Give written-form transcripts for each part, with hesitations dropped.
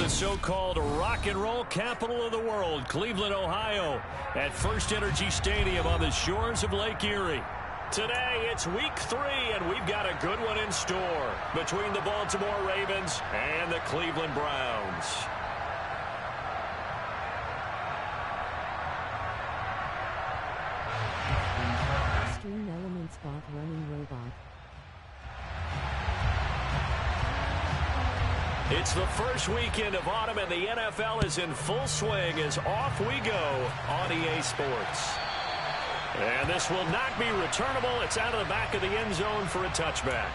the so-called rock and roll capital of the world, Cleveland, Ohio, at First Energy Stadium on the shores of Lake Erie. Today, it's week 3, and we've got a good one in store between the Baltimore Ravens and the Cleveland Browns. Extreme Elements Bot Running Robot. It's the first weekend of autumn, and the NFL is in full swing as off we go on EA Sports. And this will not be returnable. It's out of the back of the end zone for a touchback.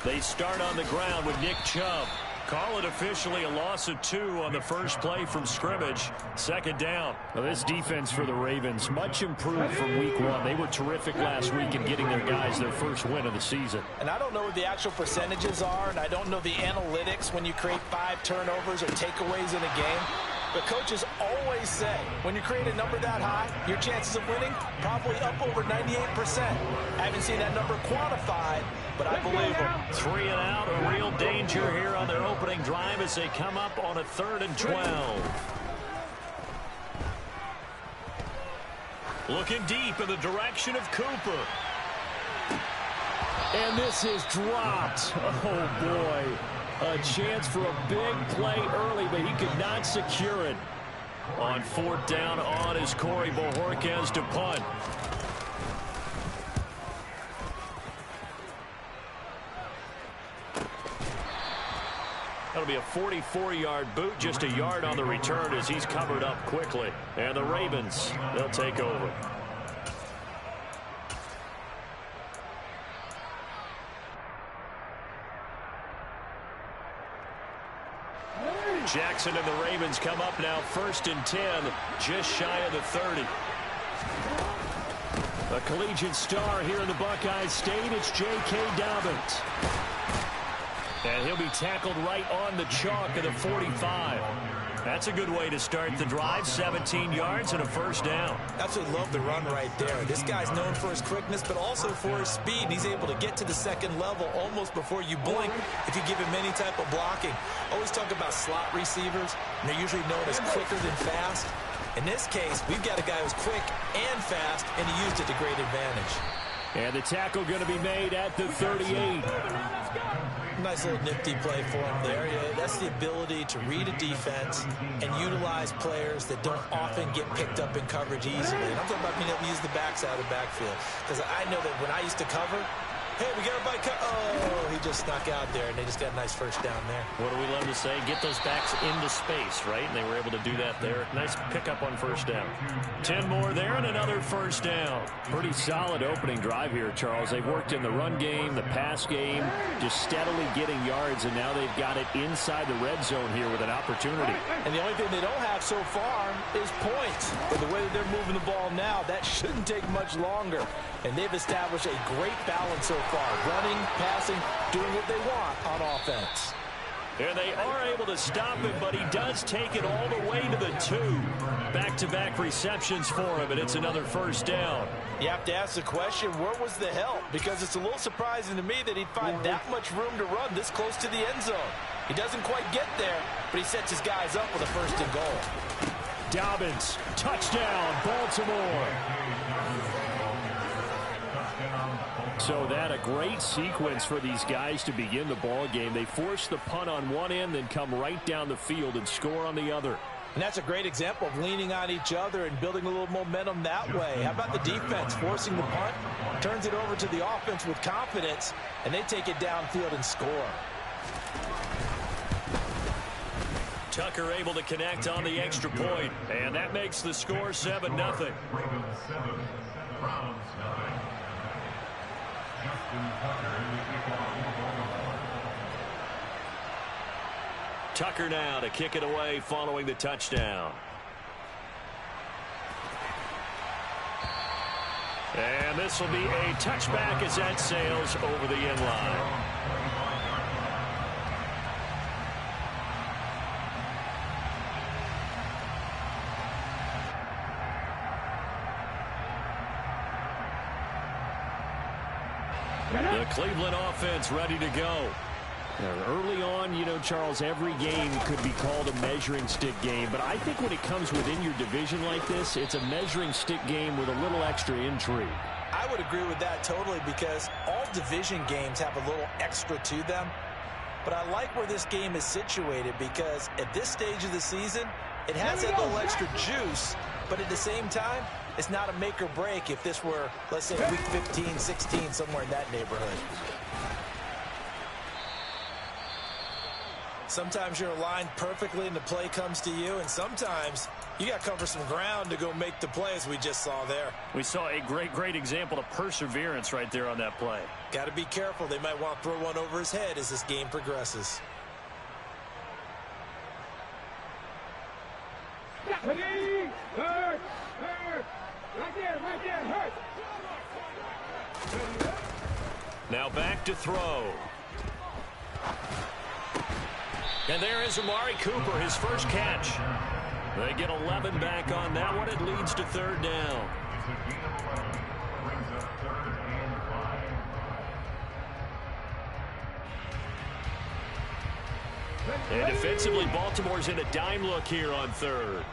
They start on the ground with Nick Chubb. Call it officially a loss of 2 on the first play from scrimmage. Second down. Well, this defense for the Ravens, much improved from week 1. They were terrific last week in getting their guys their first win of the season. And I don't know what the actual percentages are, and I don't know the analytics when you create 5 turnovers or takeaways in a game. But coaches always say, when you create a number that high, your chances of winning probably up over 98%. I haven't seen that number quantified, but I believe them. 3 and out, a real danger here on their opening drive as they come up on a 3rd and 12. Looking deep in the direction of Cooper. And this is dropped. Oh, boy. A chance for a big play early, but he could not secure it. On 4th down on is Corey Bojorquez to punt. That'll be a 44-yard boot, just a yard on the return as he's covered up quickly. And the Ravens, they'll take over. Jackson and the Ravens come up now 1st and 10, just shy of the 30. A collegiate star here in the Buckeye State, it's J.K. Dobbins. And he'll be tackled right on the chalk of the 45. That's a good way to start the drive, 17 yards and a 1st down. Absolutely love the run right there. This guy's known for his quickness, but also for his speed. And he's able to get to the 2nd level almost before you blink if you give him any type of blocking. Always talk about slot receivers, and they're usually known as quicker than fast. In this case, we've got a guy who's quick and fast, and he used it to great advantage. And the tackle going to be made at the 38. Nice little nifty play for him there. Yeah, that's the ability to read a defense and utilize players that don't often get picked up in coverage easily. And I'm talking about being able to use the backside of the backfield. Because I know that when I used to cover, hey, we got everybody oh, he just snuck out there, and they just got a nice 1st down there. What do we love to say? Get those backs into space, right? And they were able to do that there. Nice pickup on 1st down. 10 more there and another 1st down. Pretty solid opening drive here, Charles. They've worked in the run game, the pass game, just steadily getting yards, and now they've got it inside the red zone here with an opportunity. And the only thing they don't have so far is points. But the way that they're moving the ball now, that shouldn't take much longer. And they've established a great balance so far. Running, passing, doing what they want on offense. And they are able to stop him, but he does take it all the way to the 2. Back-to-back receptions for him, and it's another 1st down. You have to ask the question, where was the help? Because it's a little surprising to me that he'd find that much room to run this close to the end zone. He doesn't quite get there, but he sets his guys up with a 1st and goal. Dobbins, touchdown, Baltimore. So that a great sequence for these guys to begin the ball game. They force the punt on one end, then come right down the field and score on the other. And that's a great example of leaning on each other and building a little momentum that way. How about the defense forcing the punt, turns it over to the offense with confidence, and they take it downfield and score. Tucker able to connect on the extra point, and that makes the score 7-0. Tucker now to kick it away following the touchdown. And this will be a touchback as that sails over the end line. The Cleveland offense ready to go. Early on, you know, Charles, every game could be called a measuring stick game. But I think when it comes within your division like this, it's a measuring stick game with a little extra intrigue. I would agree with that totally, because all division games have a little extra to them. But I like where this game is situated, because at this stage of the season, it has that little extra juice. But at the same time, it's not a make or break if this were, let's say, week 15, 16, somewhere in that neighborhood. Sometimes you're aligned perfectly and the play comes to you, and sometimes you got to cover some ground to go make the play, as we just saw there. We saw a great example of perseverance right there on that play. Got to be careful. They might want to throw one over his head as this game progresses. Right there, hurt. Now back to throw. And there is Amari Cooper, his first catch. They get 11 back on that one. It leads to third down. And defensively, Baltimore's in a dime look here on third.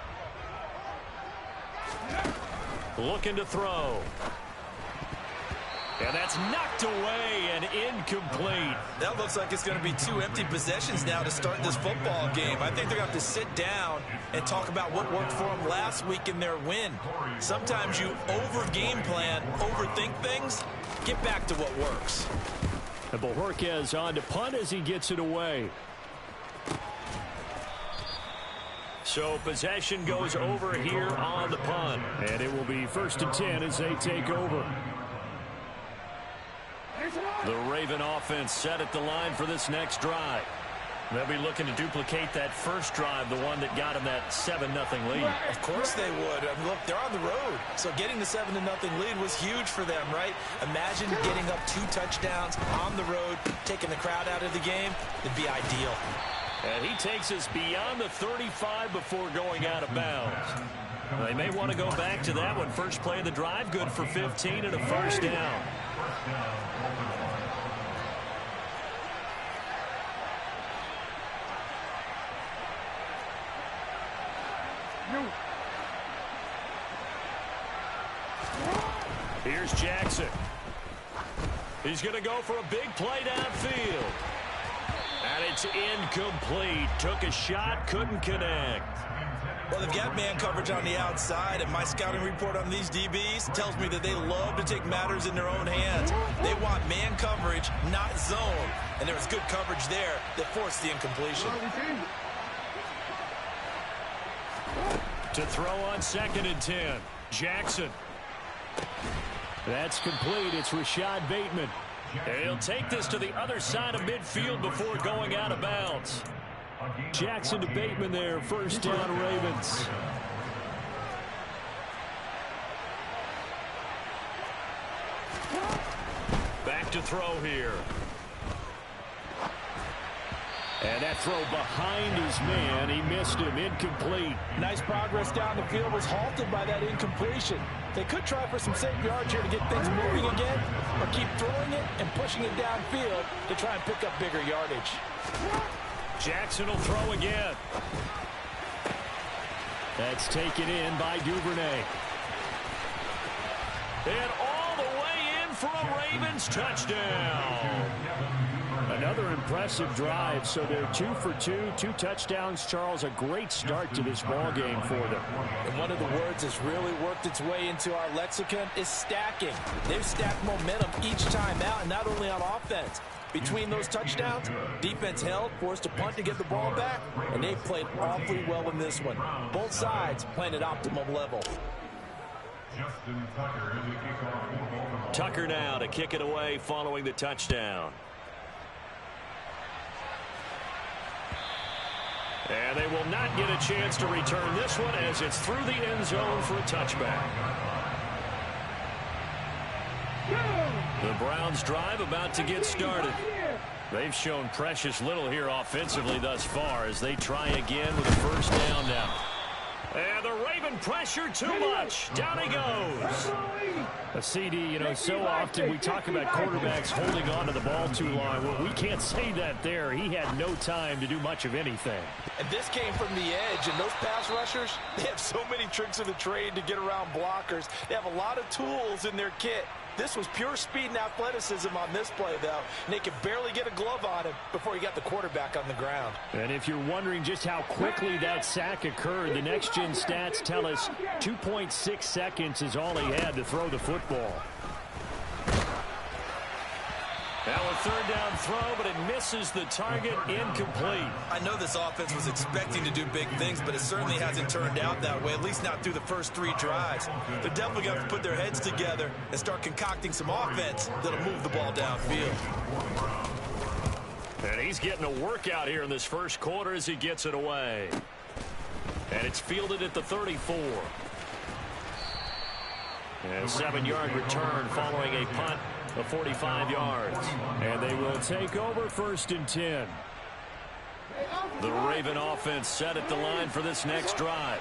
Looking to throw. And that's knocked away and incomplete. That looks like it's going to be 2 empty possessions now to start this football game. I think they're going to have to sit down and talk about what worked for them last week in their win. Sometimes you over-game plan, overthink things. Get back to what works. And Bojorquez on to punt as he gets it away. So possession goes over here on the punt. And it will be 1st and 10 as they take over. The Raven offense set at the line for this next drive. They'll be looking to duplicate that first drive, the one that got them that 7-0 lead. Of course they would. I mean, look, they're on the road. So getting the 7-0 lead was huge for them, right? Imagine getting up 2 touchdowns on the road, taking the crowd out of the game. It'd be ideal. And he takes us beyond the 35 before going out of bounds. They may want to go back to that one. First play of the drive, good for 15 and a first down. Here's Jackson. He's going to go for a big play downfield. And it's incomplete. Took a shot, couldn't connect. Well, they've got man coverage on the outside, and my scouting report on these DBs tells me that they love to take matters in their own hands. They want man coverage, not zone. And there was good coverage there that forced the incompletion. To throw on 2nd and 10. Jackson. That's complete. It's Rashad Bateman. And he'll take this to the other side of midfield before going out of bounds. Jackson to Bateman there. First down, Ravens. Back to throw here. And that throw behind his man. He missed him. Incomplete. Nice progress down the field was halted by that incompletion. They could try for some safe yards here to get things moving again, or keep throwing it and pushing it downfield to try and pick up bigger yardage. Jackson will throw again. That's taken in by Duvernay. And all the way in for a Ravens touchdown. Another impressive drive. So they're 2 for 2, 2 touchdowns. Charles, a great start to this ball game for them. And one of the words that's really worked its way into our lexicon is stacking. They've stacked momentum each time out, and not only on offense. Between those touchdowns, defense held, forced a punt to get the ball back, and they've played awfully well in this one. Both sides playing at optimum level. Tucker now to kick it away following the touchdown. And they will not get a chance to return this one as it's through the end zone for a touchback. The Browns drive about to get started. They've shown precious little here offensively thus far as they try again with a first down now. And the Raven pressure too much. Down he goes. A CD, you know, so often we talk about quarterbacks holding on to the ball too long. Well, we can't say that there. He had no time to do much of anything. And this came from the edge, and those pass rushers, they have so many tricks of the trade to get around blockers. They have a lot of tools in their kit. This was pure speed and athleticism on this play, though. And they could barely get a glove on him before he got the quarterback on the ground. And if you're wondering just how quickly that sack occurred, the next-gen stats tell us 2.6 seconds is all he had to throw the football. Now a third down throw, but it misses the target, incomplete. I know this offense was expecting to do big things, but it certainly hasn't turned out that way, at least not through the first 3 drives. They're definitely going to have to put their heads together and start concocting some offense that'll move the ball downfield. And he's getting a workout here in this first quarter as he gets it away. And it's fielded at the 34. And a 7-yard return following a punt of 45 yards. And they will take over 1st and 10. The Raven offense set at the line for this next drive.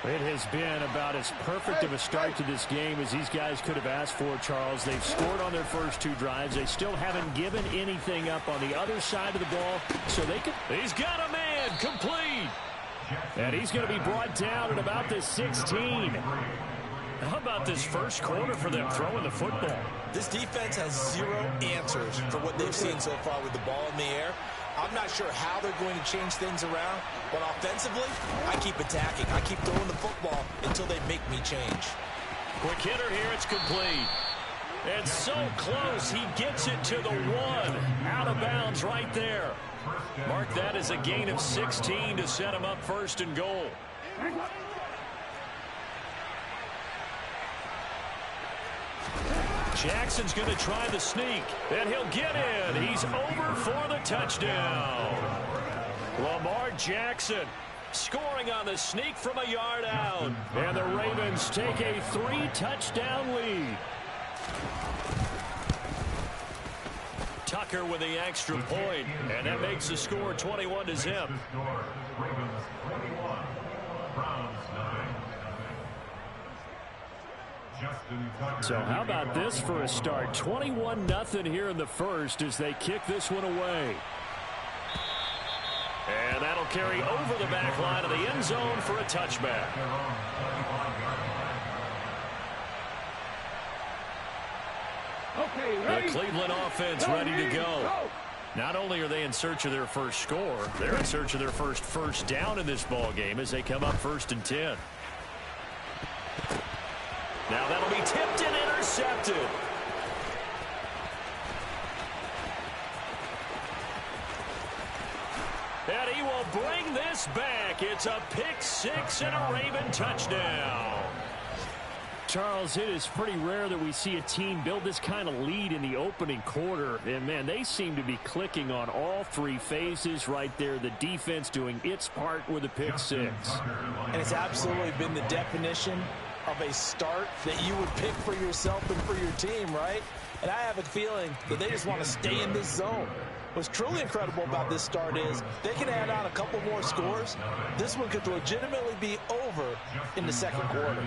It has been about as perfect of a start to this game as these guys could have asked for, Charles. They've scored on their first 2 drives. They still haven't given anything up on the other side of the ball, so they can... He's got a man, complete. And he's going to be brought down at about the 16. How about this first quarter for them throwing the football? This defense has 0 answers for what they've seen so far with the ball in the air. I'm not sure how they're going to change things around, but offensively, I keep attacking. I keep throwing the football until they make me change. Quick hitter here, it's complete. And so close, he gets it to the 1. Out of bounds right there. Mark that as a gain of 16 to set him up 1st and goal. Jackson's going to try the sneak, and he'll get in. He's over for the touchdown. Lamar Jackson scoring on the sneak from a yard out. And the Ravens take a 3-touchdown lead. Tucker with the extra point, and that makes the score 21-0. So how about this for a start? 21-0 here in the first as they kick this one away. And that'll carry over the back line of the end zone for a touchback. Okay, The Cleveland offense ready to go. Not only are they in search of their first score, they're in search of their first down in this ball game as they come up 1st and 10. Now that'll be tipped and intercepted. And he will bring this back. It's a pick-6 and a Raven touchdown. Charles, it is pretty rare that we see a team build this kind of lead in the opening quarter. And, man, they seem to be clicking on all 3 phases right there. The defense doing its part with a pick-6. And it's absolutely been the definition of a start that you would pick for yourself and for your team, right? And I have a feeling that they just want to stay in this zone. What's truly incredible about this start is they can add on a couple more scores. This one could legitimately be over in the second quarter.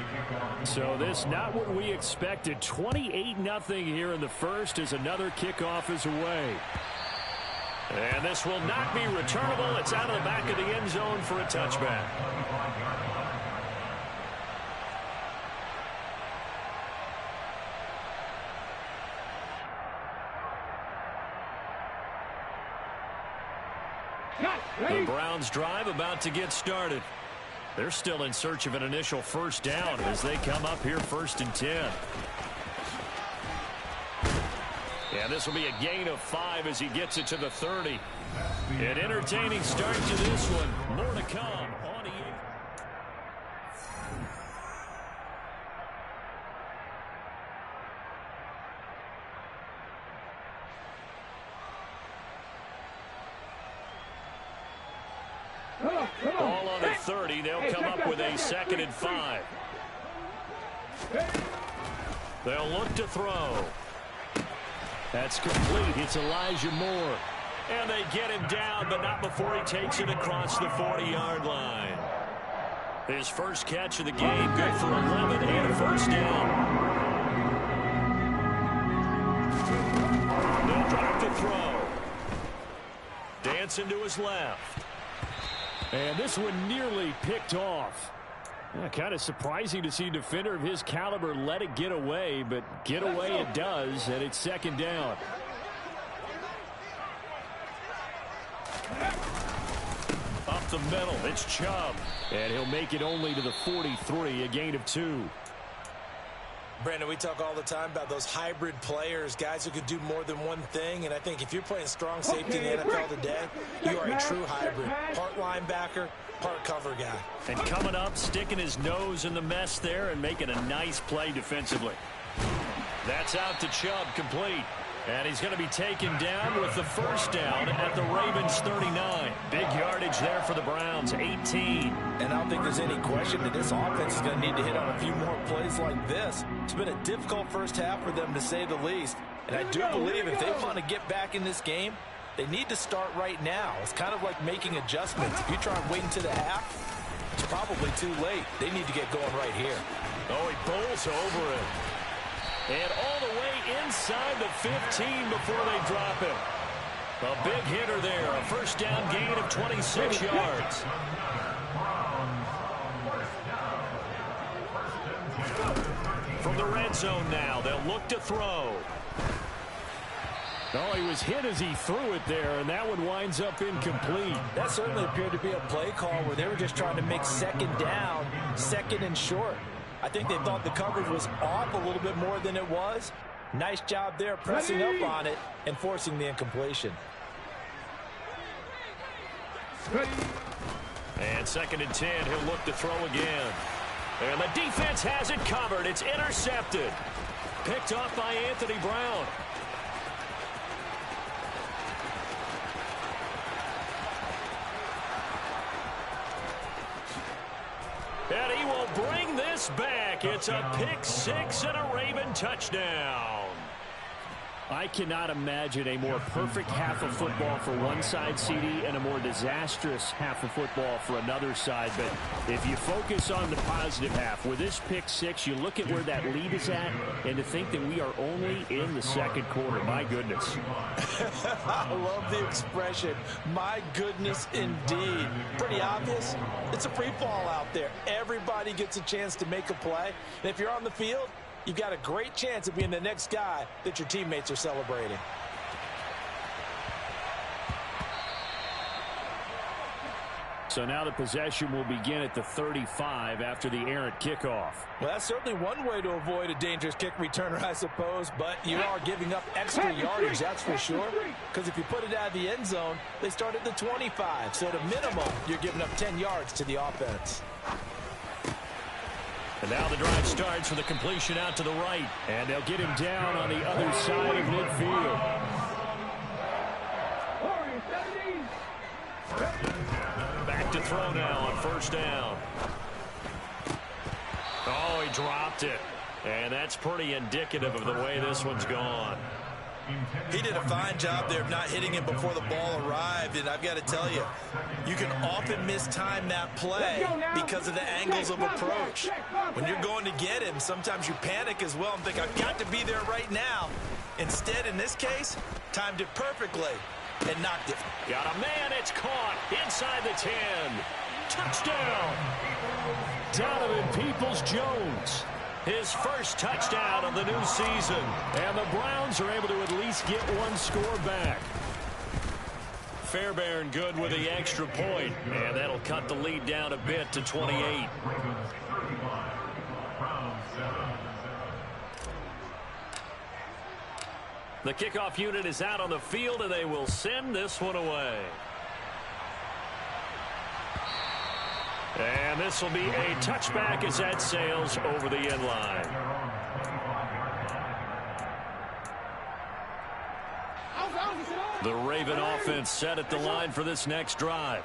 So this not what we expected. 28-0 here in the first as another kickoff is away. And this will not be returnable. It's out of the back of the end zone for a touchback. The Browns drive about to get started. They're still in search of an initial first down as they come up here 1st and 10. And this will be a gain of 5 as he gets it to the 30. An entertaining start to this one. More to come on EA. Ball on the 30. They'll come up with a 2nd and 5. They'll look to throw. That's complete. It's Elijah Moore. And they get him down, but not before he takes it across the 40-yard line. His first catch of the game, good for 11 and a first down. They'll drop to throw. Dancing to his left. And this one nearly picked off. Kind of surprising to see a defender of his caliber let it get away, but get away it does, and it's second down. Up the middle, it's Chubb. And he'll make it only to the 43, a gain of 2. Brandon, we talk all the time about those hybrid players, guys who could do more than one thing. And I think if you're playing strong safety in the NFL today, you are a true hybrid. Part linebacker, part cover guy. And coming up, sticking his nose in the mess there and making a nice play defensively. That's out to Chubb, complete. And he's going to be taken down with the first down at the Ravens 39. Big yardage there for the Browns, 18. And I don't think there's any question that this offense is going to need to hit on a few more plays like this. It's been a difficult first half for them, to say the least. And I do believe if they want to get back in this game, they need to start right now. It's kind of like making adjustments. If you try and wait until the half, it's probably too late. They need to get going right here. Oh, he bowls over it. And all the way inside the 15 before they drop him. A big hitter there. A first down gain of 26 yards. From the red zone now, they'll look to throw. Oh, he was hit as he threw it there, and that one winds up incomplete. That certainly appeared to be a play call where they were just trying to make second down, second and short. I think they thought the coverage was off a little bit more than it was. Nice job there pressing up on it and forcing the incompletion. And second and 10, he'll look to throw again. And the defense has it covered. It's intercepted. Picked off by Anthony Brown. And he will bring this back. It's a pick six and a Raven touchdown. I cannot imagine a more perfect half of football for one side, CD, and a more disastrous half of football for another side. But if you focus on the positive half, with this pick six, you look at where that lead is at, and to think that we are only in the second quarter. My goodness. I love the expression, my goodness indeed. Pretty obvious. It's a free fall out there. Everybody gets a chance to make a play. And if you're on the field, you've got a great chance of being the next guy that your teammates are celebrating. So now the possession will begin at the 35 after the errant kickoff. Well, that's certainly one way to avoid a dangerous kick returner, I suppose, but you are giving up extra yardage, that's for sure, because if you put it out of the end zone, they start at the 25, so at a minimum, you're giving up 10 yards to the offense. And now the drive starts with a completion out to the right. And they'll get him down on the other side of midfield. Back to throw now on first down. Oh, he dropped it. And that's pretty indicative of the way this one's gone. He did a fine job there of not hitting him before the ball arrived, and I've got to tell you, you can often mistime that play because of the angles of approach. When you're going to get him, sometimes you panic as well and think, I've got to be there right now. Instead, in this case, timed it perfectly and knocked it. Got a man, it's caught inside the 10. Touchdown! Donovan Peoples-Jones. His first touchdown of the new season. And the Browns are able to at least get one score back. Fairbairn good with the extra point. And that'll cut the lead down a bit to 28. The kickoff unit is out on the field, and they will send this one away. And this will be a touchback as that sails over the end line. The Raven offense set at the line for this next drive.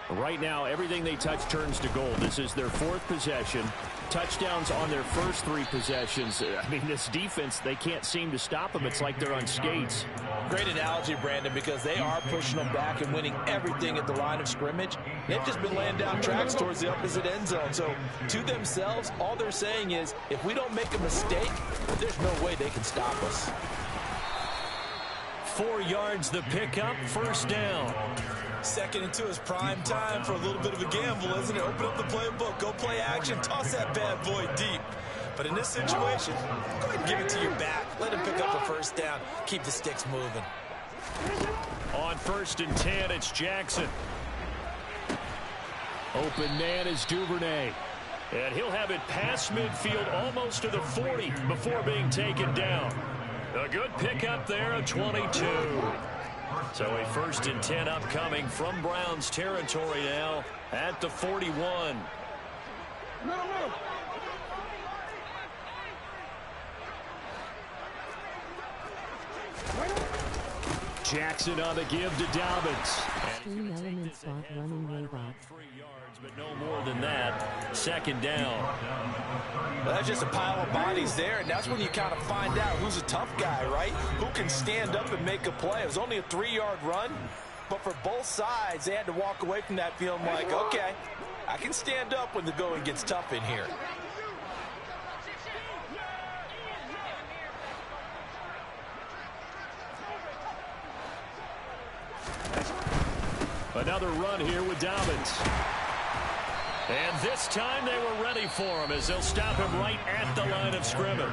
Right now, everything they touch turns to gold. This is their fourth possession. Touchdowns on their first three possessions. I mean, this defense, they can't seem to stop them. It's like they're on skates. Great analogy, Brandon, because they are pushing them back and winning everything at the line of scrimmage. They've just been laying down tracks towards the opposite end zone. So to themselves, all they're saying is, if we don't make a mistake, there's no way they can stop us. 4 yards the pickup, first down. Second and 2 is prime time for a little bit of a gamble, isn't it? Open up the playbook, go play action, toss that bad boy deep. But in this situation, go ahead and give it to your back. Let him pick up a first down. Keep the sticks moving. On 1st and 10, it's Jackson. Open man is Duvernay. And he'll have it past midfield almost to the 40 before being taken down. A good pickup there of 22. So a 1st and 10 upcoming from Browns territory now at the 41. Jackson on the give to Dobbins. Extreme Element Spot Running Robot. 3 yards, but no more than that. Second down. Well, that's just a pile of bodies there, and that's when you kind of find out who's a tough guy, right? Who can stand up and make a play. It was only a 3-yard run, but for both sides, they had to walk away from that feeling like, okay, I can stand up when the going gets tough in here. Another run here with Dobbins. And this time they were ready for him as they'll stop him right at the line of scrimmage.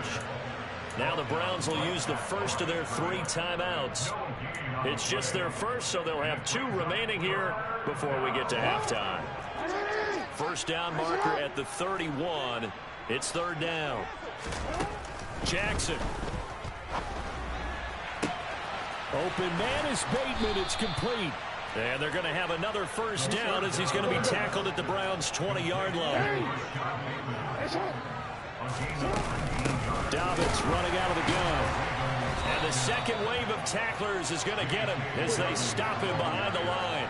Now the Browns will use the first of their 3 timeouts. It's just their first, so they'll have 2 remaining here before we get to halftime. First down marker at the 31. It's 3rd down. Jackson. Open man is Bateman. It's complete. And they're going to have another first down as he's going to be tackled at the Browns' 20-yard line. Dobbins running out of the gun. And the second wave of tacklers is going to get him as they stop him behind the line.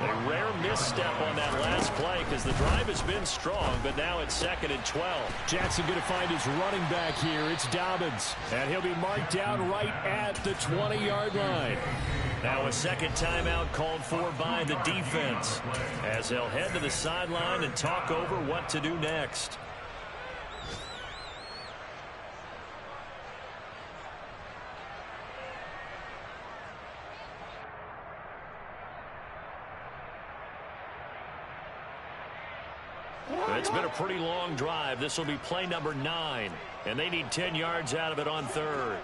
A rare misstep on that last play because the drive has been strong, but now it's 2nd and 12. Jackson going to find his running back here. It's Dobbins. And he'll be marked down right at the 20-yard line. Now a second timeout called for by the defense as they'll head to the sideline and talk over what to do next. It's been a pretty long drive. This will be play number 9, and they need 10 yards out of it on 3rd.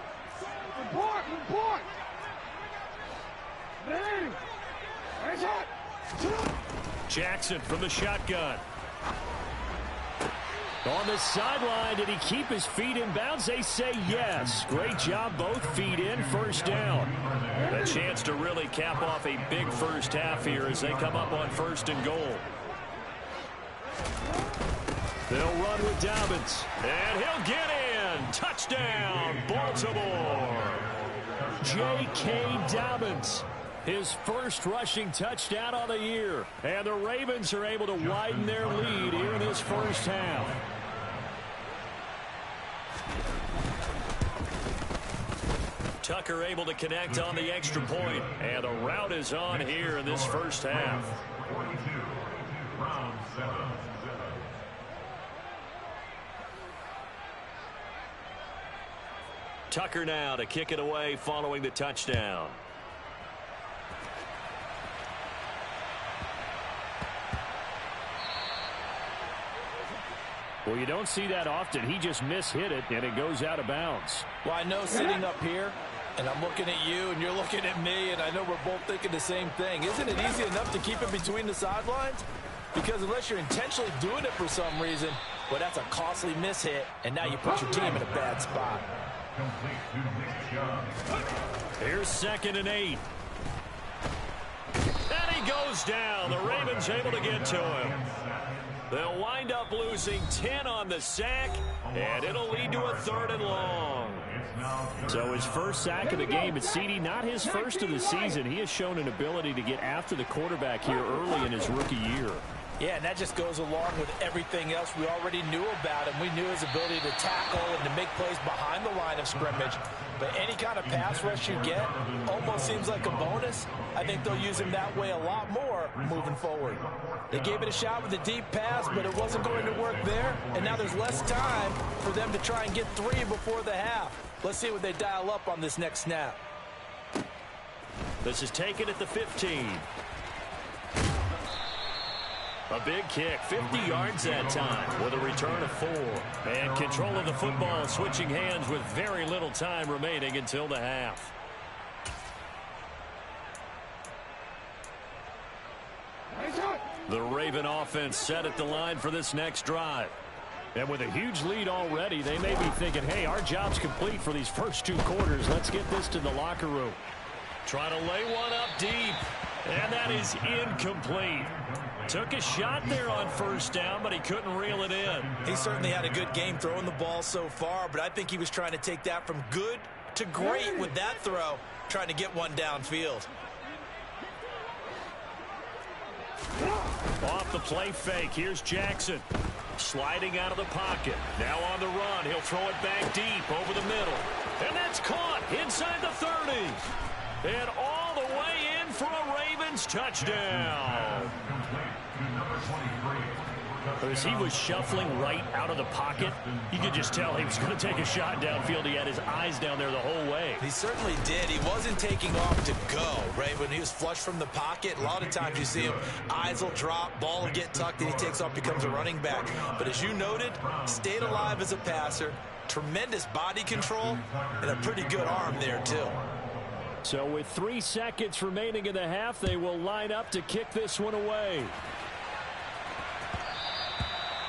Report! Jackson from the shotgun. On the sideline, did he keep his feet in bounds? They say yes. Great job, both feet in, first down. A chance to really cap off a big first half here as they come up on 1st and goal. They'll run with Dobbins, and he'll get in. Touchdown, Baltimore. J.K. Dobbins. His first rushing touchdown of the year. And the Ravens are able to widen their lead here in this first half. Tucker able to connect on the extra point. And the route is on here in this first half. Tucker now to kick it away following the touchdown. Well, you don't see that often. He just mishit it, and it goes out of bounds. Well, I know sitting up here, and I'm looking at you, and you're looking at me, and I know we're both thinking the same thing. Isn't it easy enough to keep it between the sidelines? Because unless you're intentionally doing it for some reason, well, that's a costly mishit, and now you put your team in a bad spot. Here's 2nd and 8. And he goes down. The Ravens able to get to him. They'll wind up losing 10 on the sack, and it'll lead to a 3rd and long. So his first sack of the game, but CD, not his first of the season. He has shown an ability to get after the quarterback here early in his rookie year. Yeah, and that just goes along with everything else we already knew about him. We knew his ability to tackle and to make plays behind the line of scrimmage. But any kind of pass rush you get almost seems like a bonus. I think they'll use him that way a lot more moving forward. They gave it a shot with a deep pass, but it wasn't going to work there. And now there's less time for them to try and get 3 before the half. Let's see what they dial up on this next snap. This is taken at the 15. A big kick, 50 yards that time with a return of 4. And control of the football, switching hands with very little time remaining until the half. The Raven offense set at the line for this next drive. And with a huge lead already, they may be thinking, hey, our job's complete for these first 2 quarters. Let's get this to the locker room. Trying to lay one up deep. And that is incomplete. Took a shot there on first down, but he couldn't reel it in. He certainly had a good game throwing the ball so far, but I think he was trying to take that from good to great with that throw, trying to get one downfield. Off the play fake, here's Jackson. Sliding out of the pocket. Now on the run, he'll throw it back deep over the middle. And that's caught inside the 30. And all the way in for a Ravens touchdown. As he was shuffling right out of the pocket, you could just tell he was going to take a shot downfield. He had his eyes down there the whole way. He certainly did. He wasn't taking off to go, right? When he was flush from the pocket, a lot of times you see him, eyes will drop, ball will get tucked, and he takes off, becomes a running back. But as you noted, stayed alive as a passer, tremendous body control, and a pretty good arm there, too. So with 3 seconds remaining in the half, they will line up to kick this one away.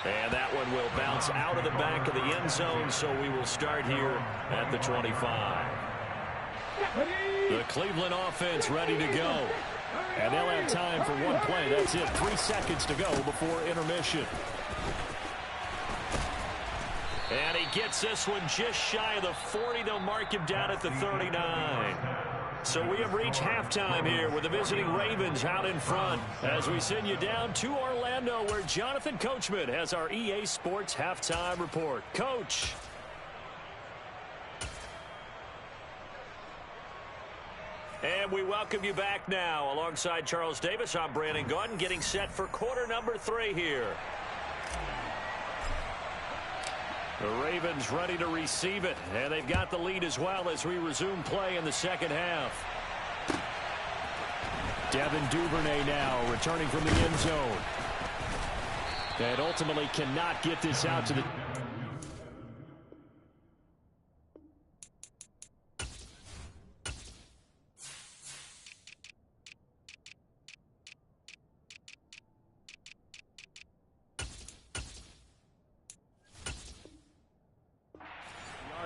And that one will bounce out of the back of the end zone, so we will start here at the 25. The Cleveland offense ready to go. And they'll have time for one play. That's it. 3 seconds to go before intermission. And he gets this one just shy of the 40. They'll mark him down at the 39. So we have reached halftime here with the visiting Ravens out in front as we send you down to Orlando where Jonathan Coachman has our EA Sports halftime report. Coach. And we welcome you back now. Alongside Charles Davis, I'm Brandon Gaudin getting set for quarter number 3 here. The Ravens ready to receive it, and they've got the lead as well as we resume play in the second half. Devin Duvernay now returning from the end zone. And ultimately cannot get this out to the...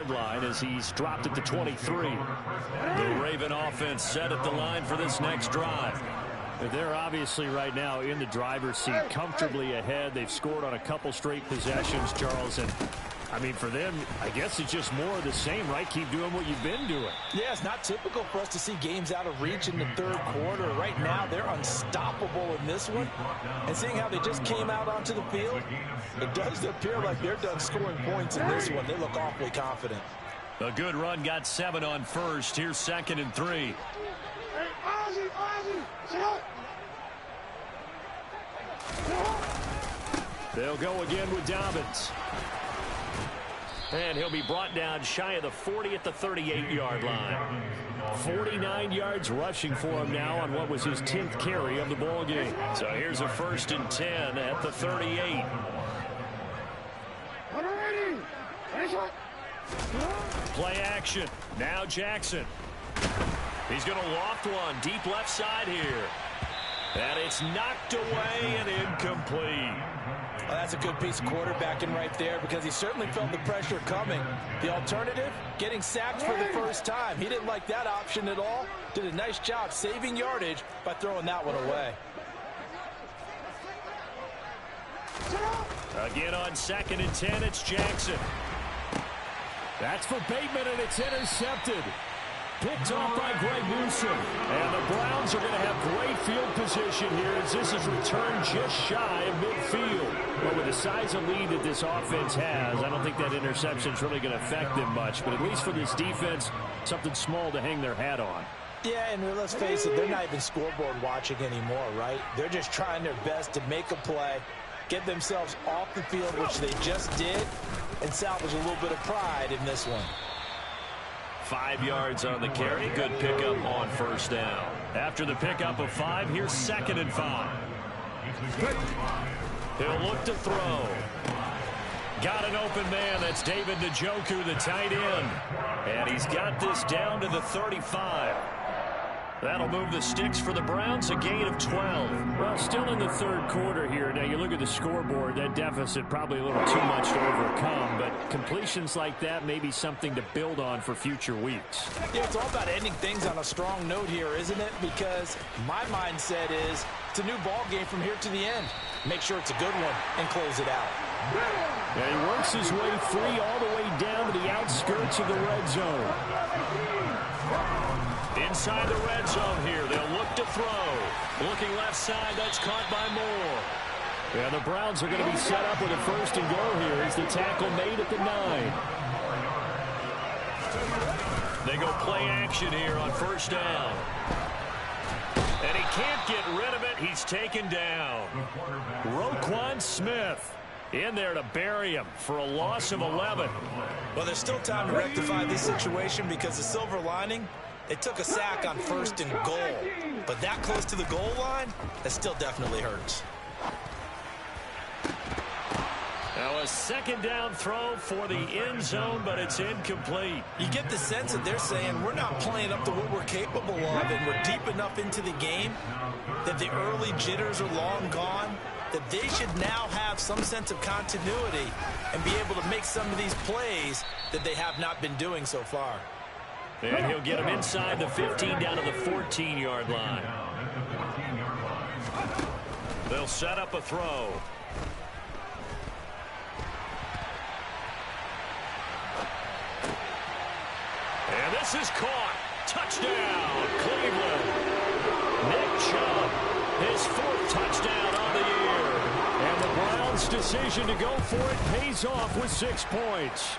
line as he's dropped at the 23. The Raven offense set at the line for this next drive. They're obviously right now in the driver's seat, comfortably ahead. They've scored on a couple straight possessions, Charles, and I mean, for them, I guess it's just more of the same, right? Keep doing what you've been doing. Yeah, it's not typical for us to see games out of reach in the third quarter. Right now, they're unstoppable in this one. And seeing how they just came out onto the field, it does appear like they're done scoring points in this one. They look awfully confident. A good run, got 7 on first. Here's 2nd and 3. They'll go again with Dobbins. And he'll be brought down shy of the 40 at the 38-yard line. 49 yards rushing for him now on what was his 10th carry of the ball game. So here's a 1st and 10 at the 38. Play action. Now Jackson. He's going to loft one deep left side here. And it's knocked away and incomplete. Well, that's a good piece of quarterbacking right there because he certainly felt the pressure coming. The alternative, getting sacked for the first time. He didn't like that option at all. Did a nice job saving yardage by throwing that one away. Again on 2nd and 10, it's Jackson. That's for Bateman, and it's intercepted. Picked off by Greg Newsome. And the Browns are going to have great field position here as this is returned just shy of midfield. But with the size of lead that this offense has, I don't think that interception is really going to affect them much. But at least for this defense, something small to hang their hat on. Yeah, and let's face it, they're not even scoreboard watching anymore, right? They're just trying their best to make a play, get themselves off the field, which they just did, and salvage a little bit of pride in this one. 5 yards on the carry. Good pickup on first down. After the pickup of 5, here's 2nd and 5. He'll look to throw. Got an open man. That's David Njoku, the tight end. And he's got this down to the 35. That'll move the sticks for the Browns, a gain of 12. Well, still in the third quarter here. Now, you look at the scoreboard, that deficit probably a little too much to overcome, but completions like that may be something to build on for future weeks. Yeah, it's all about ending things on a strong note here, isn't it? Because my mindset is it's a new ball game from here to the end. Make sure it's a good one and close it out. And he works his way free all the way down to the outskirts of the red zone. Inside the red zone here, they'll look to throw. Looking left side, that's caught by Moore. And the Browns are going to be set up with a 1st and goal here as the tackle made at the 9. They go play action here on 1st down. And he can't get rid of it. He's taken down. Roquan Smith in there to bury him for a loss of 11. Well, there's still time to rectify this situation because the silver lining, it took a sack on 1st and goal. But that close to the goal line, that still definitely hurts. Now a 2nd down throw for the end zone, but it's incomplete. You get the sense that they're saying we're not playing up to what we're capable of, and we're deep enough into the game that the early jitters are long gone, that they should now have some sense of continuity and be able to make some of these plays that they have not been doing so far. And he'll get him inside the 15 down to the 14-yard line. They'll set up a throw. And this is caught. Touchdown, Cleveland. Nick Chubb, his 4th touchdown on the year. And the Browns' decision to go for it pays off with 6 points.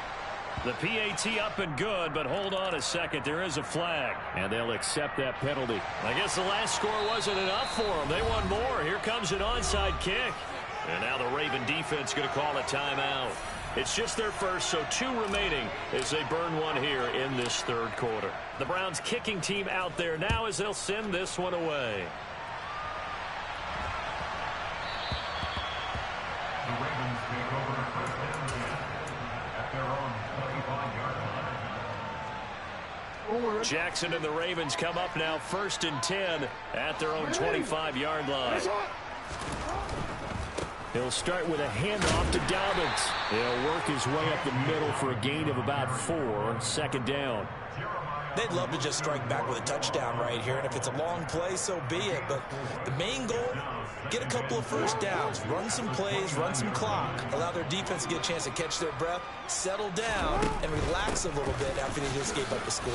The PAT up and good, but hold on a second. There is a flag, and they'll accept that penalty. I guess the last score wasn't enough for them. They want more. Here comes an onside kick. And now the Raven defense going to call a timeout. It's just their first, so 2 remaining as they burn one here in this third quarter. The Browns kicking team out there now as they'll send this one away. The Ravens take over first down at their own 25-yard line. Jackson and the Ravens come up now 1st and 10 at their own 25-yard line. He'll start with a handoff to Dobbins. He'll work his way up the middle for a gain of about 4. 2nd down. They'd love to just strike back with a touchdown right here, and if it's a long play, so be it. But the main goal, get a couple of 1st downs, run some plays, run some clock, allow their defense to get a chance to catch their breath, settle down, and relax a little bit after they just gave up the score.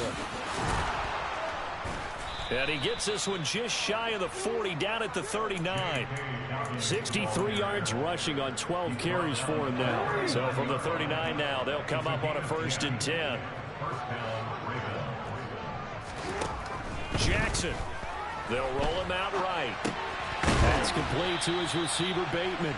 And he gets this one just shy of the 40, down at the 39. 63 yards rushing on 12 carries for him now. So from the 39 now, they'll come up on a 1st and 10. Jackson. They'll roll him out right. That's complete to his receiver, Bateman.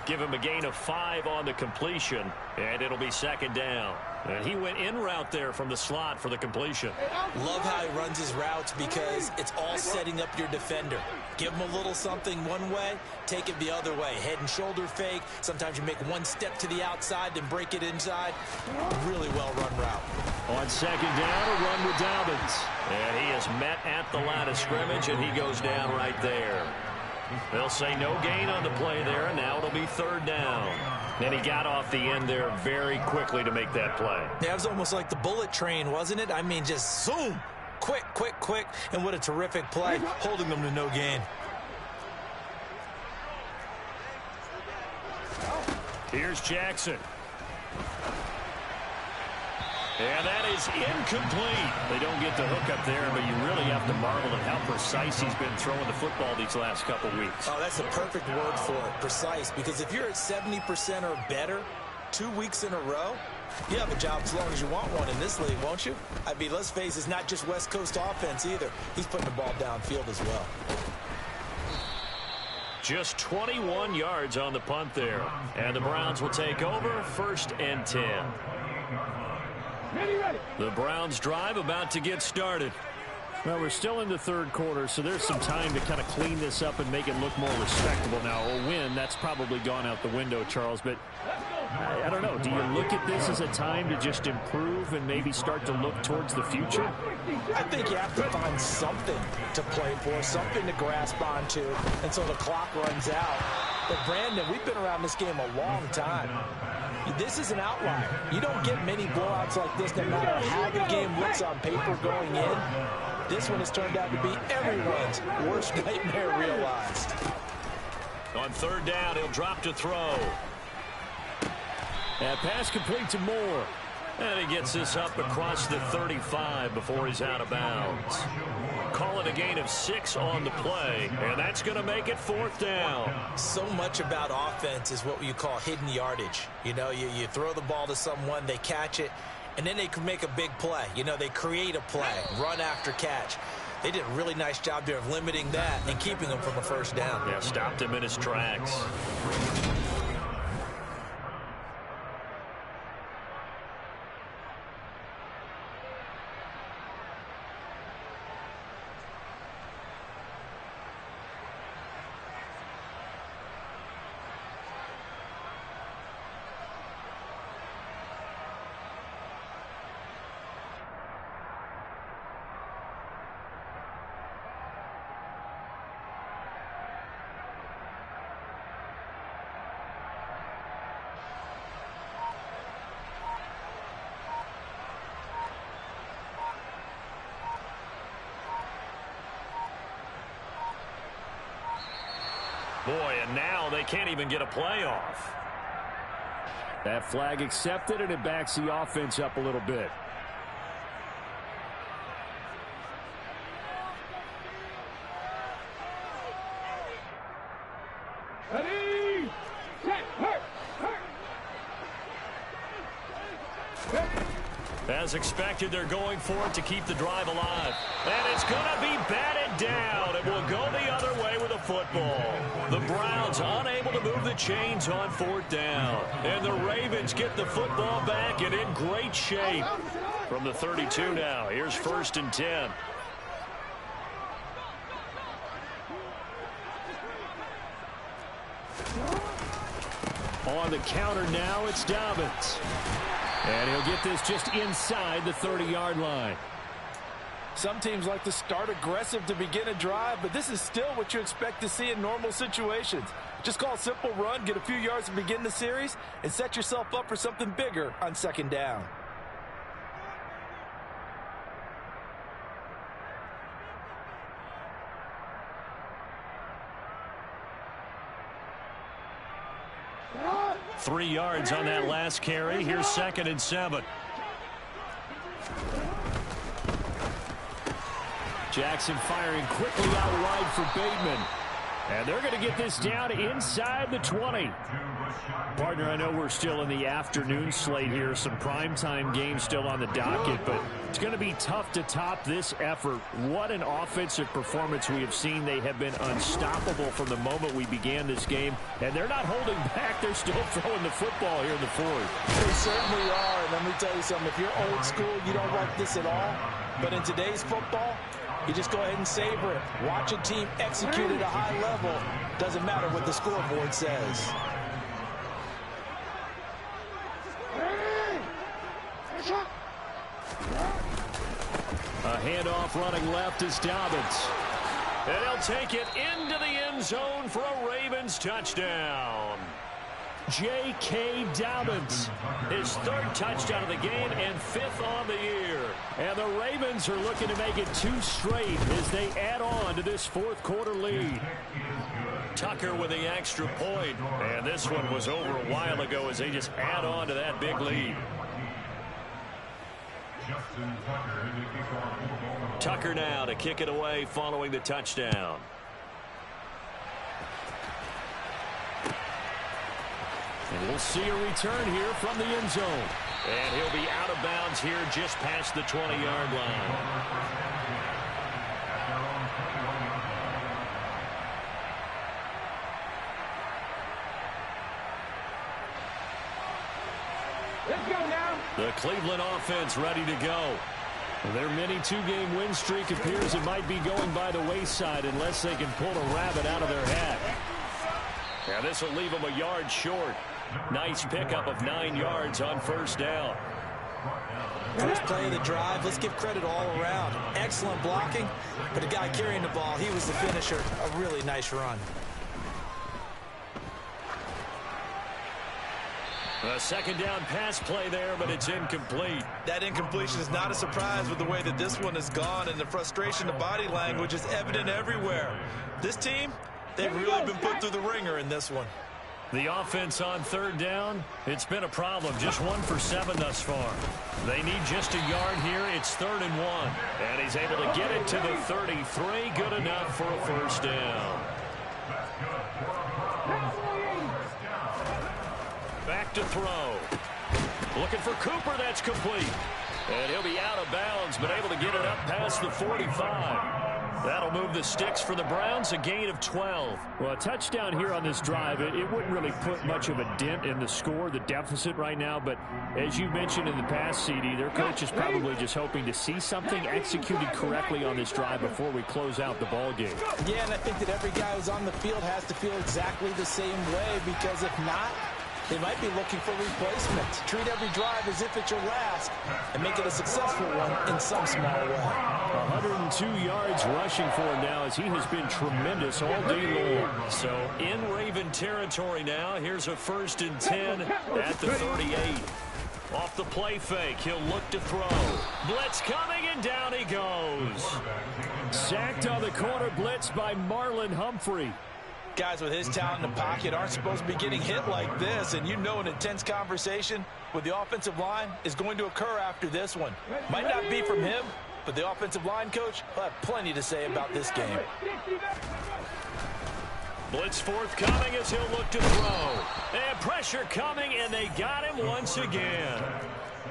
Give him a gain of 5 on the completion, and it'll be 2nd down. And he went in route there from the slot for the completion. Love how he runs his routes because it's all setting up your defender. Give him a little something one way, take it the other way. Head and shoulder fake. Sometimes you make one step to the outside, then break it inside. Really well-run route. On 2nd down, a run with Dobbins. And he is met at the line of scrimmage, and he goes down right there. They'll say no gain on the play there, and now it'll be 3rd down. And he got off the end there very quickly to make that play. Yeah, it was almost like the bullet train, wasn't it? I mean, just zoom. Quick, quick, quick. And what a terrific play, holding them to no gain. Here's Jackson. And that is incomplete. They don't get the hook up there, but you really have to marvel at how precise he's been throwing the football these last couple weeks. Oh, that's the perfect word for it, precise, because if you're at 70% or better 2 weeks in a row, you have a job as long as you want one in this league, won't you? I mean, let's face it, it's not just West Coast offense either. He's putting the ball downfield as well. Just 21 yards on the punt there. And the Browns will take over 1st and 10. The Browns drive about to get started. Well, we're still in the third quarter, so there's some time to kind of clean this up and make it look more respectable now. A win, that's probably gone out the window, Charles, but I don't know. Do you look at this as a time to just improve and maybe start to look towards the future? I think you have to find something to play for, something to grasp onto until the clock runs out. But, Brandon, we've been around this game a long time. This is an outlier. You don't get many blowouts like this no matter how the game looks on paper going in. This one has turned out to be everyone's worst nightmare realized. On 3rd down, he'll drop to throw. That pass complete to Moore. And he gets this up across the 35 before he's out of bounds. Call it a gain of 6 on the play, and that's going to make it 4th down. So much about offense is what you call hidden yardage. You know, you throw the ball to someone, they catch it, and then they can make a big play. You know, they create a play, run after catch. They did a really nice job there of limiting that and keeping him from a 1st down. Yeah, stopped him in his tracks. Boy, and now they can't even get a playoff. That flag accepted, and it backs the offense up a little bit. Ready, set, hurt. As expected, they're going for it to keep the drive alive. And it's going to be batted down. It will go the other way with a football. The Browns unable to move the chains on 4th down. And the Ravens get the football back and in great shape. From the 32 now, here's 1st and 10. On the counter now, it's Dobbins. And he'll get this just inside the 30-yard line. Some teams like to start aggressive to begin a drive, but this is still what you expect to see in normal situations. Just call a simple run, get a few yards to begin the series, and set yourself up for something bigger on 2nd down. Run. 3 yards on that last carry. Here's 2nd and 7. Jackson firing quickly out wide for Bateman. And they're going to get this down inside the 20. Partner, I know we're still in the afternoon slate here. Some primetime games still on the docket, but it's going to be tough to top this effort. What an offensive performance we have seen. They have been unstoppable from the moment we began this game, and they're not holding back. They're still throwing the football here in the 4th. They certainly are, and let me tell you something. If you're old school, you don't like this at all. But in today's football, you just go ahead and savor it. Watch a team execute at a high level. Doesn't matter what the scoreboard says. A handoff running left is Dobbins. And he'll take it into the end zone for a Ravens touchdown. J.K. Dobbins, his 3rd touchdown of the game and 5th on the year. And the Ravens are looking to make it 2 straight as they add on to this 4th quarter lead. Tucker with the extra point. And this one was over a while ago as they just add on to that big lead. Justin Tucker to kick off for Baltimore. Tucker now to kick it away following the touchdown. And we'll see a return here from the end zone. And he'll be out of bounds here just past the 20-yard line. Let's go now. The Cleveland offense ready to go. Their mini two-game win streak appears it might be going by the wayside unless they can pull a rabbit out of their hat. Now this will leave them a yard short. Nice pickup of 9 yards on first down. First play of the drive, let's give credit all around. Excellent blocking, but the guy carrying the ball, he was the finisher. A really nice run. A second down pass play there, but it's incomplete. That incompletion is not a surprise with the way that this one has gone, and the frustration, the body language is evident everywhere. This team, they've really been put through the ringer in this one. The offense on third down, it's been a problem. Just 1 for 7 thus far. They need just a yard here. It's 3rd and 1. And he's able to get it to the 33. Good enough for a first down. Back to throw. Looking for Cooper. That's complete. And he'll be out of bounds, but able to get it up past the 45. That'll move the sticks for the Browns, a gain of 12. Well, a touchdown here on this drive, it wouldn't really put much of a dent in the score, the deficit right now. But as you mentioned in the past, CD, their coach is probably just hoping to see something executed correctly on this drive before we close out the ball game. Yeah, and I think that every guy who's on the field has to feel exactly the same way, because if not, they might be looking for replacements. Treat every drive as if it's your last and make it a successful one in some small way. 102 yards rushing for him now as he has been tremendous all day long. So in Raven territory now. Here's a 1st and 10 at the 38. Off the play fake, he'll look to throw. Blitz coming, and down he goes. Sacked on the corner blitz by Marlon Humphrey. Guys with his talent in the pocket aren't supposed to be getting hit like this, and you know an intense conversation with the offensive line is going to occur after this one. Might not be from him, but the offensive line coach will have plenty to say about this game. Blitz forthcoming as he'll look to throw. And pressure coming, and they got him once again.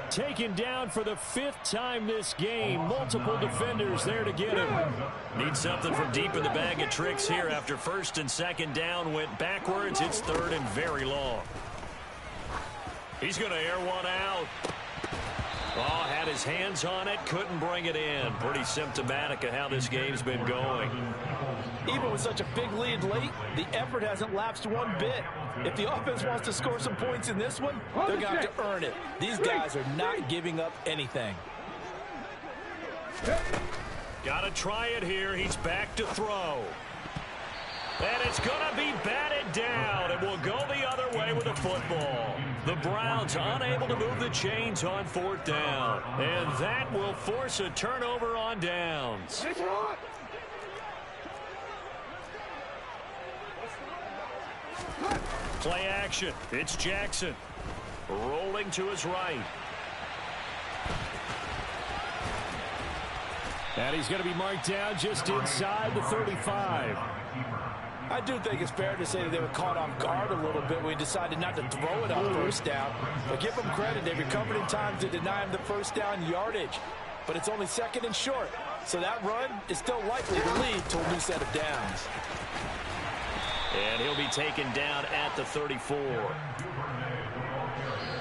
Taken down for the 5th time this game. Multiple defenders there to get him. Need something from deep in the bag of tricks here after 1st and 2nd down went backwards. It's 3rd and very long. He's going to air one out. Oh, had his hands on it, couldn't bring it in. Pretty symptomatic of how this game's been going. Even with such a big lead late, the effort hasn't lapsed one bit. If the offense wants to score some points in this one, they're going to have to earn it. These guys are not giving up anything. Got to try it here. He's back to throw. And it's going to be batted down. It will go the other way with the football. The Browns unable to move the chains on 4th down. And that will force a turnover on downs. Play action. It's Jackson. Rolling to his right. And he's going to be marked down just inside the 35. I do think it's fair to say that they were caught off guard a little bit when we decided not to throw it on 1st down. But give them credit. They recovered in time to deny him the 1st down yardage. But it's only 2nd and short. So that run is still likely to lead to a new set of downs. And he'll be taken down at the 34.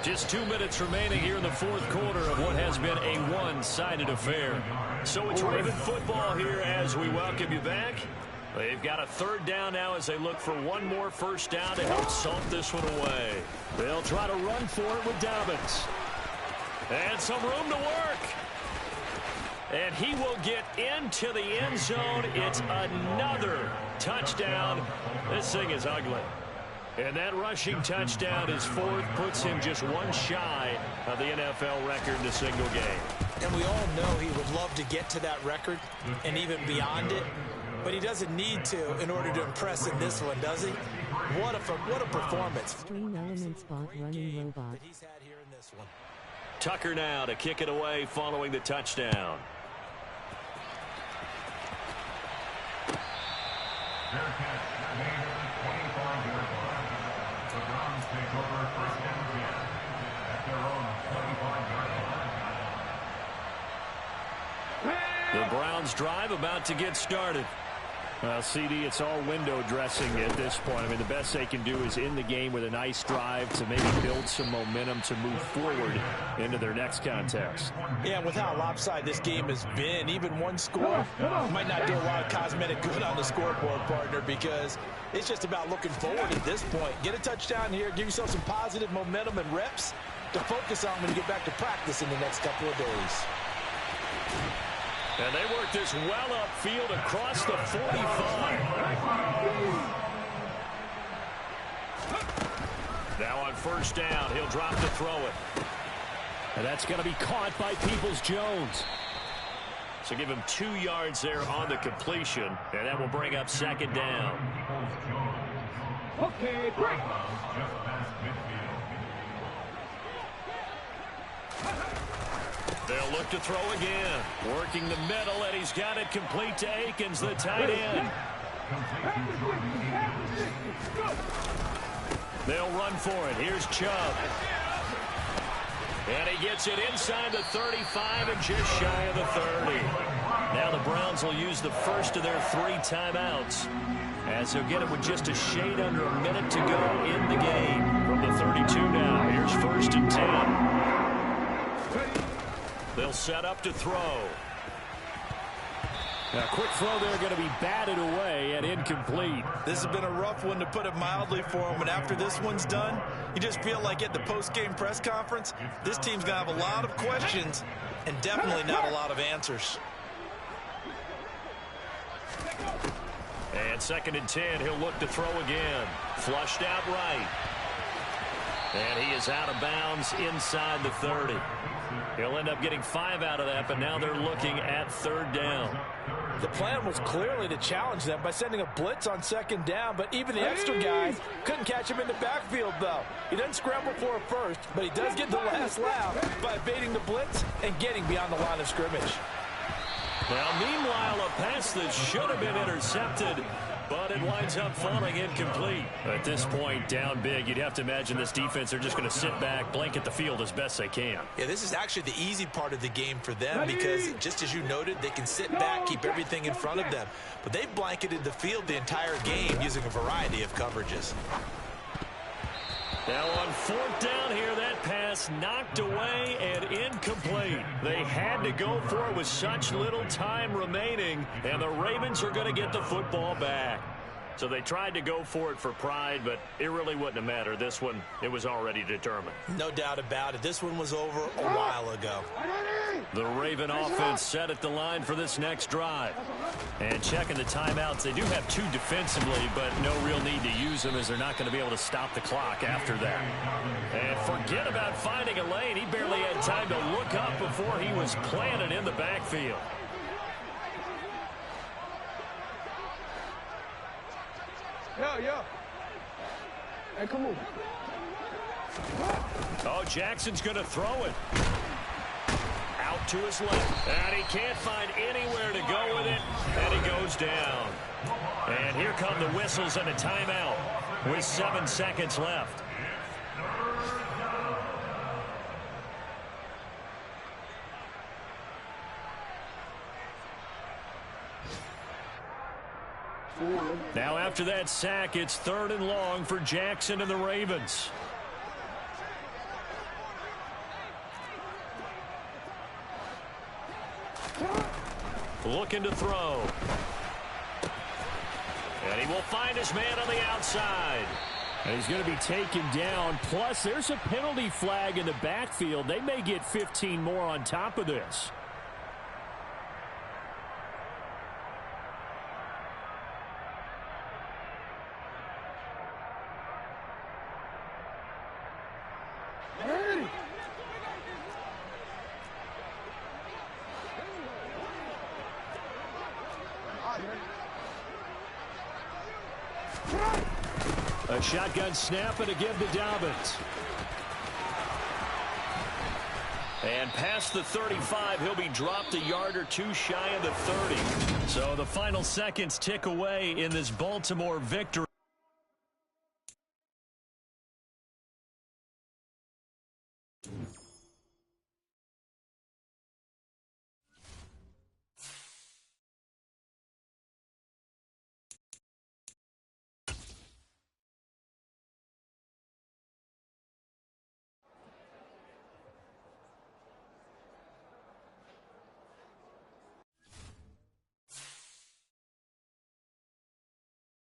Just 2 minutes remaining here in the 4th quarter of what has been a one-sided affair. So it's Raven football here as we welcome you back. They've got a 3rd down now as they look for one more 1st down to help salt this one away. They'll try to run for it with Dobbins. And some room to work. And he will get into the end zone. It's another touchdown. This thing is ugly. And that rushing touchdown is 4th, puts him just one shy of the NFL record in a single game. And we all know he would love to get to that record and even beyond it. But he doesn't need to in order to impress in this one, does he? What a performance. Extreme Element Spot Running Robot. That he's had here in this one. Tucker now to kick it away following the touchdown. Fair catch made at the 25-yard line. The Browns take over first down again at their own 25-yard line. The Browns drive about to get started. Well, CD, it's all window dressing at this point. I mean, the best they can do is in the game with a nice drive to maybe build some momentum to move forward into their next contest. Yeah, and with how lopsided this game has been, even one score might not do a lot of cosmetic good on the scoreboard, partner, because it's just about looking forward at this point. Get a touchdown here, give yourself some positive momentum and reps to focus on when you get back to practice in the next couple of days. And they work this well upfield across the 45. Now on first down, he'll drop to throw it. And that's going to be caught by Peoples-Jones. So give him 2 yards there on the completion, and that will bring up second down. Okay, break. Just past midfield. They'll look to throw again. Working the middle, and he's got it complete to Akins, the tight end. They'll run for it. Here's Chubb. And he gets it inside the 35 and just shy of the 30. Now the Browns will use the first of their 3 timeouts, as he'll get it with just a shade under a minute to go in the game. From the 32 now, here's first and 10. They'll set up to throw. A quick throw there going to be batted away and incomplete. This has been a rough one, to put it mildly, for him. And after this one's done, you just feel like at the post-game press conference, this team's going to have a lot of questions and definitely not a lot of answers. And second and 10, he'll look to throw again. Flushed out right. And he is out of bounds inside the 30. He'll end up getting 5 out of that, but now they're looking at third down. The plan was clearly to challenge them by sending a blitz on second down, but even the extra guys couldn't catch him in the backfield, though. He doesn't scramble for a first, but he does get the last laugh by evading the blitz and getting beyond the line of scrimmage. Well, meanwhile, a pass that should have been intercepted, but it winds up falling incomplete. At this point, down big, you'd have to imagine this defense are just going to sit back, blanket the field as best they can. Yeah, this is actually the easy part of the game for them, because just as you noted, they can sit back, keep everything in front of them. But they've blanketed the field the entire game using a variety of coverages. Now on fourth down here, that pass knocked away and incomplete. They had to go for it with such little time remaining, and the Ravens are going to get the football back. So they tried to go for it for pride, but it really wouldn't have mattered. This one, it was already determined. No doubt about it. This one was over a while ago. The Raven offense set at the line for this next drive. And checking the timeouts, they do have 2 defensively, but no real need to use them, as they're not going to be able to stop the clock after that. And forget about finding a lane. He barely had time to look up before he was planted in the backfield. Yeah. Hey, come on. Oh, Jackson's going to throw it. Out to his left. And he can't find anywhere to go with it. And he goes down. And here come the whistles and a timeout with 7 seconds left. Now after that sack, it's 3rd and long for Jackson and the Ravens. Looking to throw. And he will find his man on the outside. And he's going to be taken down. Plus, there's a penalty flag in the backfield. They may get 15 more on top of this. A shotgun snap and a give to Dobbins. And past the 35, he'll be dropped a yard or two shy of the 30. So the final seconds tick away in this Baltimore victory.